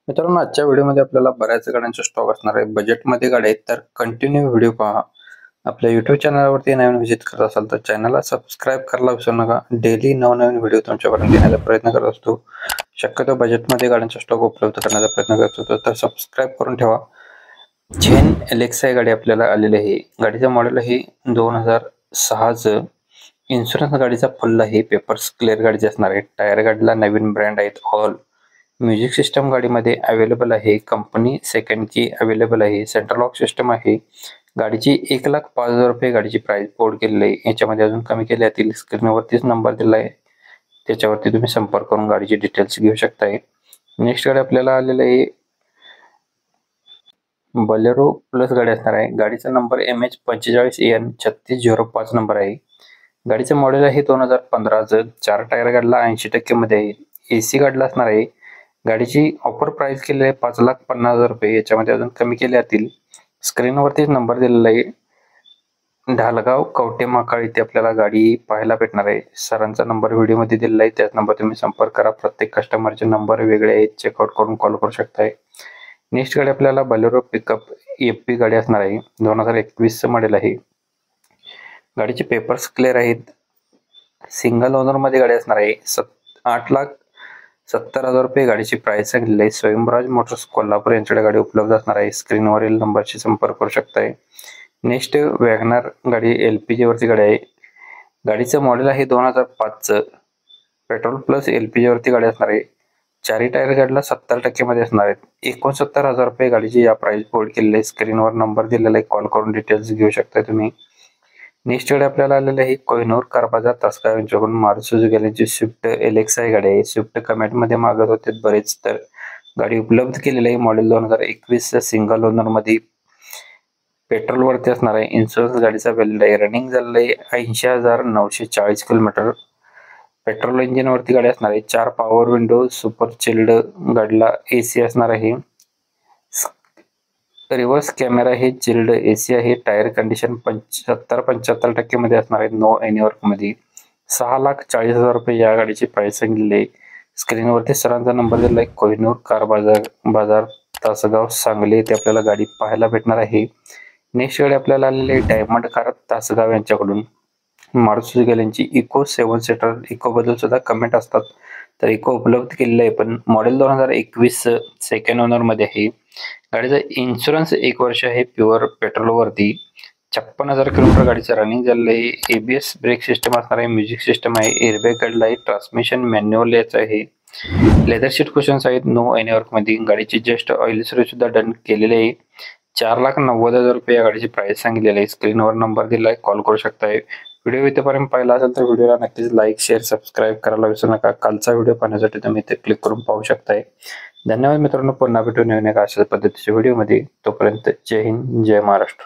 मित्रांनो, आजच्या व्हिडिओमध्ये आपल्याला बऱ्याच गाड्यांचा स्टॉक असणार आहे. बजेटमध्ये गाड्या आहेत, तर कंटिन्यू व्हिडिओ पहा. आपल्या YouTube चॅनलवरती नवीन व्हिजिट करत असाल तर चॅनलला सबस्क्राईब करायला विसरू नका. डेली नवनवीन व्हिडिओ तुमच्यापर्यंत देण्याचा प्रयत्न करत असतो. शक्यतो बजेटमध्ये गाड्यांचा स्टॉक उपलब्ध करण्याचा प्रयत्न करत असतो, तर सबस्क्राईब करून ठेवा. झेन एलेक्सा गाडी आपल्याला आलेली आहे. गाडीचं मॉडेल आहे 2006चं. इन्शुरन्स गाडीचा फुल आहे. पेपर्स क्लिअर गाडीचे असणार आहे. टायर गाडीला नवीन ब्रँड आहेत ऑल. म्युझिक सिस्टम गाडीमध्ये अवेलेबल आहे. कंपनी सेकंडची अवेलेबल आहे. सेंट्रल लॉक सिस्टम आहे. गाडीची 1,05,000 रुपये गाडीची प्राइस बोर्ड केलेली आहे. याच्यामध्ये अजून कमी केले जातील. स्क्रीनवरतीच नंबर दिला आहे, त्याच्यावरती तुम्ही संपर्क करून गाडीची डिटेल्स घेऊ शकताय. नेक्स्ट गाडी आपल्याला आलेली आहे बलेरो प्लस गाडी असणार आहे. गाडीचा नंबर MH45EN 3605 नंबर आहे. गाडीचं मॉडेल आहे 2015चं. 4 टायर गाडीला 80% मध्ये आहे. AC गाडीला असणार आहे. गाडीची ऑफर प्राइस केली आहे 5,50,000 रुपये. याच्यामध्ये अजून कमी केले जातील. स्क्रीनवरतीच नंबर दिलेला आहे. ढालगाव कवटे महाकाळ इथे आपल्याला गाडी पाहायला भेटणार आहे. सरांचा नंबर व्हिडिओमध्ये दिलेला आहे, त्याच नंबर तुम्ही संपर्क करा. प्रत्येक कस्टमरचे नंबर वेगळे आहेत, चेकआउट करून कॉल करू शकताय. नेक्स्ट गाडी आपल्याला बलेरो पिकअप FP गाडी असणार आहे. 2021 मॉडेल आहे. गाडीचे पेपर्स क्लिअर आहेत. सिंगल ओनर मध्ये गाडी असणार आहे. 8,70,000 रुपये गाडीची प्राइस सांगितली आहे. स्वयंराज मोटर्स कोल्हापूर यांच्याकडे गाडी उपलब्ध असणार आहे. स्क्रीनवरील नंबरशी संपर्क करू शकताय. नेक्स्ट वॅगनर गाडी LPG वरती गाडी आहे. गाडीचं मॉडेल आहे 2005चं. पेट्रोल प्लस LPG वरती गाडी असणार आहे. 4 टायर गाडीला 70% मध्ये असणार आहेत. 69,000 रुपये गाडीची या प्राइस बोर्ड केलेली आहे. स्क्रीनवर नंबर दिलेला आहे, कॉल करून डिटेल्स घेऊ शकता तुम्ही. नेक्स्ट गाडी आपल्याला आलेली आहे कोहिनूर कार बाजार तासगाव यांच्याकडून. मारुती सुझुकी यांची स्विफ्ट एलेक्सा ही गाडी आहे. स्विफ्ट कमेंट मध्ये मागत होते बरेच, तर गाडी उपलब्ध केलेली आहे. मॉडेल 2021 सिंगल ओनर मध्ये पेट्रोल वरती असणार आहे. इन्शुरन्स गाडीचा व्हॅलिड आहे. रनिंग झालेलं आहे 80,940 किलोमीटर. पेट्रोल इंजिन वरती गाडी असणार आहे. 4 पॉवर विंडो सुपर चिल्ड गाडीला AC असणार आहे. रिव्हर्स कॅमेरा हे चिल्ड AC आहे. टायर कंडिशन 75% मध्ये असणार आहे. नो एनी वर्क मध्ये. 6,40,000 रुपये या गाडीची प्राइस सांगितली आहे. स्क्रीनवरती सरांचा नंबर दिला आहे. कोहिनूर कार बाजार तासगाव सांगली येथे आपल्याला गाडी पाहायला भेटणार आहे. नेक्स्ट गाडी आपल्याला आलेली आहे डायमंड कार तासगाव यांच्याकडून. मारुती सुझुकी यांची इको 7 सीटर. इको बद्दल सुद्धा कमेंट असतात, तर इको उपलब्ध केलेलं आहे, पण मॉडेल 2021 सेकंड ओनर मध्ये आहे. गाडीचा इन्शुरन्स 1 वर्ष आहे प्युअर पेट्रोल वरती. 56,000 किलोमीटर गाडीचं रनिंग झालेलं आहे. ABS ब्रेक सिस्टम असणार आहे. म्युझिक सिस्टम आहे. एअरबॅग गाडीला आहे. ट्रान्समिशन मॅन्युअल याचं आहे. लेदर सीट कुशन्स आहेत. नो एनी वर्क मध्ये. गाडीची जस्ट ऑइल सर्व्हिस सुद्धा डन केलेली आहे. 4,90,000 रुपये या गाडीची प्राइस सांगितलेली आहे. स्क्रीनवर नंबर दिला आहे, कॉल करू शकताय. व्हिडिओ इथेपर्यंत पाहिला असेल तर व्हिडिओला नक्कीच लाईक शेअर सबस्क्राईब करायला विसरू नका. कालचा व्हिडिओ पाहण्यासाठी तुम्ही इथे क्लिक करून पाहू शकताय. धन्यवाद मित्रांनो. पुन्हा भेटू नवीन एका अशाच पद्धतीच्या व्हिडिओमध्ये. तोपर्यंत जय हिंद, जय महाराष्ट्र.